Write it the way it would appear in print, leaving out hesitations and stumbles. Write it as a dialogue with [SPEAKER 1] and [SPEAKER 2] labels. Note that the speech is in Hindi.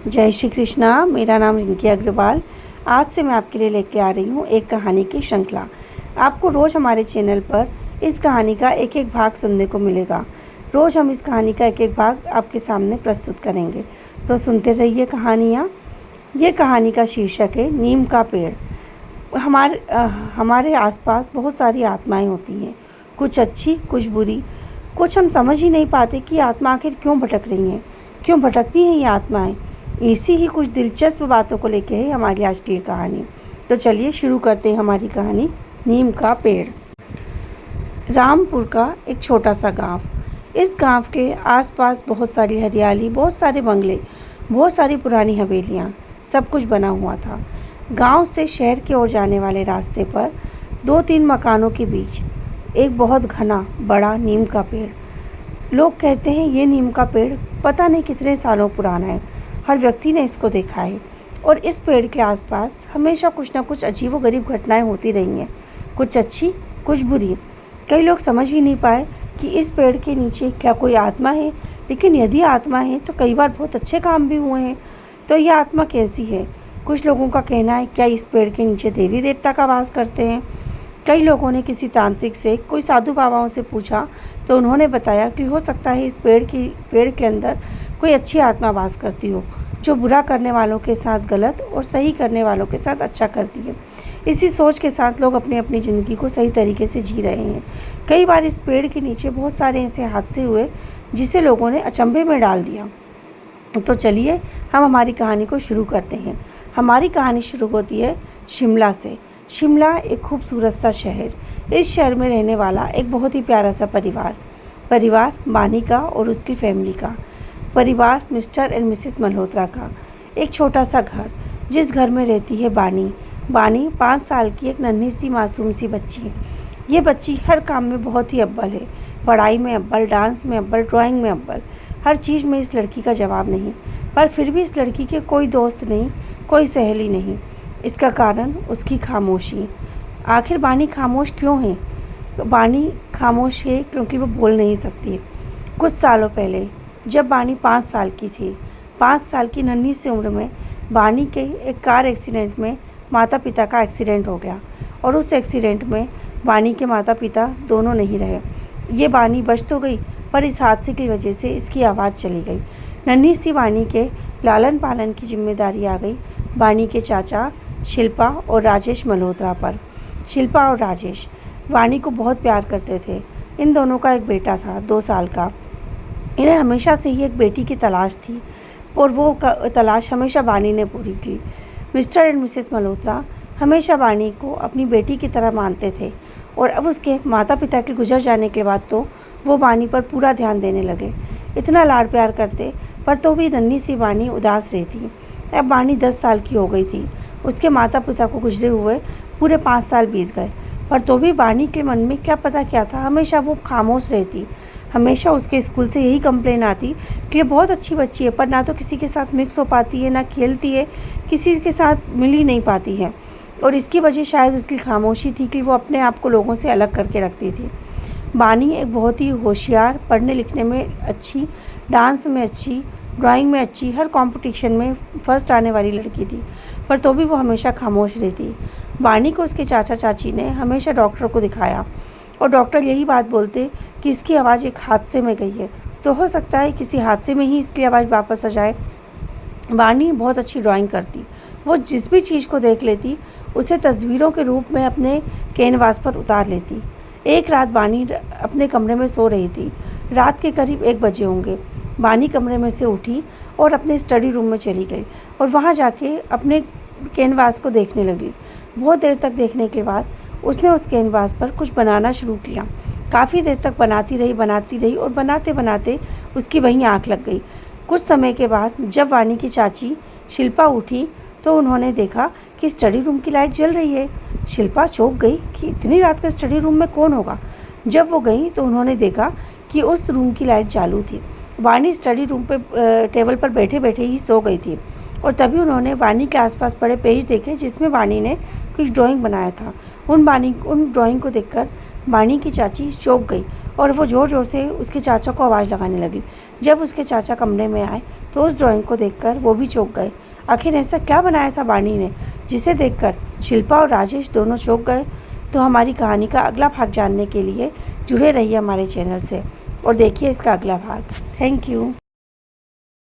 [SPEAKER 1] जय श्री कृष्णा। मेरा नाम रिंकी अग्रवाल। आज से मैं आपके लिए लेके आ रही हूँ एक कहानी की श्रृंखला। आपको रोज़ हमारे चैनल पर इस कहानी का एक एक भाग सुनने को मिलेगा। रोज़ हम इस कहानी का एक एक भाग आपके सामने प्रस्तुत करेंगे, तो सुनते रहिए कहानियाँ। ये कहानी का शीर्षक है नीम का पेड़। हमारे आसपास बहुत सारी आत्माएं होती हैं, कुछ अच्छी कुछ बुरी। कुछ हम समझ ही नहीं पाते कि आत्मा आखिर क्यों भटक रही हैं, क्यों भटकती हैं ये आत्माएं। इसी ही कुछ दिलचस्प बातों को लेकर है हमारी आज की कहानी। तो चलिए शुरू करते हैं हमारी कहानी, नीम का पेड़। रामपुर का एक छोटा सा गांव। इस गांव के आसपास बहुत सारी हरियाली, बहुत सारे बंगले, बहुत सारी पुरानी हवेलियां, सब कुछ बना हुआ था। गांव से शहर की ओर जाने वाले रास्ते पर 2-3 मकानों के बीच एक बहुत घना बड़ा नीम का पेड़। लोग कहते हैं ये नीम का पेड़ पता नहीं कितने सालों पुराना है। हर व्यक्ति ने इसको देखा है और इस पेड़ के आसपास हमेशा कुछ ना कुछ अजीबोगरीब घटनाएं होती रही हैं, कुछ अच्छी कुछ बुरी। कई लोग समझ ही नहीं पाए कि इस पेड़ के नीचे क्या कोई आत्मा है, लेकिन यदि आत्मा है तो कई बार बहुत अच्छे काम भी हुए हैं। तो यह आत्मा कैसी है? कुछ लोगों का कहना है क्या इस पेड़ के नीचे देवी देवता का वास करते हैं। कई लोगों ने किसी तांत्रिक से, कोई साधु बाबाओं से पूछा तो उन्होंने बताया कि हो सकता है इस पेड़ के अंदर कोई अच्छी आत्मा वास करती हो, जो बुरा करने वालों के साथ गलत और सही करने वालों के साथ अच्छा करती है। इसी सोच के साथ लोग अपनी अपनी ज़िंदगी को सही तरीके से जी रहे हैं। कई बार इस पेड़ के नीचे बहुत सारे ऐसे हादसे हुए जिसे लोगों ने अचंभे में डाल दिया। तो चलिए हम हमारी कहानी को शुरू करते हैं। हमारी कहानी शुरू होती है शिमला से। शिमला एक खूबसूरत सा शहर। इस शहर में रहने वाला एक बहुत ही प्यारा सा परिवार बानी का और उसकी फैमिली का। परिवार मिस्टर एंड मिसेस मल्होत्रा का। एक छोटा सा घर, जिस घर में रहती है बानी 5 साल की एक नन्ही सी मासूम सी बच्ची है। ये बच्ची हर काम में बहुत ही अव्वल है। पढ़ाई में अव्वल, डांस में अव्वल, ड्राइंग में अव्वल। हर चीज़ में इस लड़की का जवाब नहीं, पर फिर भी इस लड़की के कोई दोस्त नहीं, कोई सहेली नहीं। इसका कारण उसकी खामोशी। आखिर बानी खामोश क्यों है? बानी खामोश है क्योंकि वो बोल नहीं सकती। कुछ सालों पहले जब बानी 5 साल की थी, 5 साल की नन्ही सी उम्र में बानी के एक कार एक्सीडेंट में माता पिता का एक्सीडेंट हो गया और उस एक्सीडेंट में बानी के माता पिता दोनों नहीं रहे। ये बानी बच तो गई, पर इस हादसे की वजह से इसकी आवाज़ चली गई। नन्ही सी बानी के लालन पालन की जिम्मेदारी आ गई बानी के चाचा शिल्पा और राजेश मल्होत्रा पर। शिल्पा और राजेश बानी को बहुत प्यार करते थे। इन दोनों का एक बेटा था 2 साल का। इन्हें हमेशा से ही एक बेटी की तलाश थी और वो तलाश हमेशा बानी ने पूरी की। मिस्टर एंड मिसेस मल्होत्रा हमेशा बानी को अपनी बेटी की तरह मानते थे और अब उसके माता पिता के गुजर जाने के बाद तो वो बानी पर पूरा ध्यान देने लगे। इतना लाड प्यार करते, पर तो भी नन्ही सी बानी उदास रहती। अब बानी 10 साल की हो गई थी। उसके माता पिता को गुजरे हुए पूरे 5 साल बीत गए, पर तो भी बानी के मन में क्या पता क्या था, हमेशा वो खामोश रहती। हमेशा उसके स्कूल से यही कंप्लेन आती कि ये बहुत अच्छी बच्ची है, पर ना तो किसी के साथ मिक्स हो पाती है, ना खेलती है, किसी के साथ मिल ही नहीं पाती है। और इसकी वजह शायद उसकी खामोशी थी कि वो अपने आप को लोगों से अलग करके रखती थी। बानी एक बहुत ही होशियार, पढ़ने लिखने में अच्छी, डांस में अच्छी, ड्राइंग में अच्छी, हर कंपटीशन में फर्स्ट आने वाली लड़की थी, पर तो भी वो हमेशा खामोश रहती। बानी को उसके चाचा चाची ने हमेशा डॉक्टर को दिखाया और डॉक्टर यही बात बोलते कि इसकी आवाज़ एक हादसे में गई है, तो हो सकता है किसी हादसे में ही इसकी आवाज़ वापस आ जाए। बानी बहुत अच्छी ड्राइंग करती। वो जिस भी चीज़ को देख लेती उसे तस्वीरों के रूप में अपने कैनवास पर उतार लेती। एक रात बानी अपने कमरे में सो रही थी। रात के करीब 1 बजे होंगे। बानी कमरे में से उठी और अपने स्टडी रूम में चली गई और वहाँ जाके अपने कैनवास को देखने लगी। बहुत देर तक देखने के बाद उसने उस कैनवास पर कुछ बनाना शुरू किया। काफ़ी देर तक बनाती रही और बनाते बनाते उसकी वहीं आँख लग गई। कुछ समय के बाद जब बानी की चाची शिल्पा उठी तो उन्होंने देखा कि स्टडी रूम की लाइट जल रही है। शिल्पा चौंक गई कि इतनी रात को स्टडी रूम में कौन होगा। जब वो गई तो उन्होंने देखा कि उस रूम की लाइट चालू थी। वानी स्टडी रूम पे टेबल पर बैठे बैठे ही सो गई थी और तभी उन्होंने वानी के आसपास पड़े पेज देखे जिसमें वानी ने कुछ ड्राइंग बनाया था। उन ड्राइंग को देखकर बानी की चाची चौंक गई और वो ज़ोर ज़ोर से उसके चाचा को आवाज़ लगाने लगी। जब उसके चाचा कमरे में आए तो उस ड्राइंग को देखकर वो भी चौंक गए। आखिर ऐसा क्या बनाया था बानी ने जिसे देखकर शिल्पा और राजेश दोनों चौंक गए? तो हमारी कहानी का अगला भाग जानने के लिए जुड़े रहिए हमारे चैनल से और देखिए इसका अगला भाग। Thank you.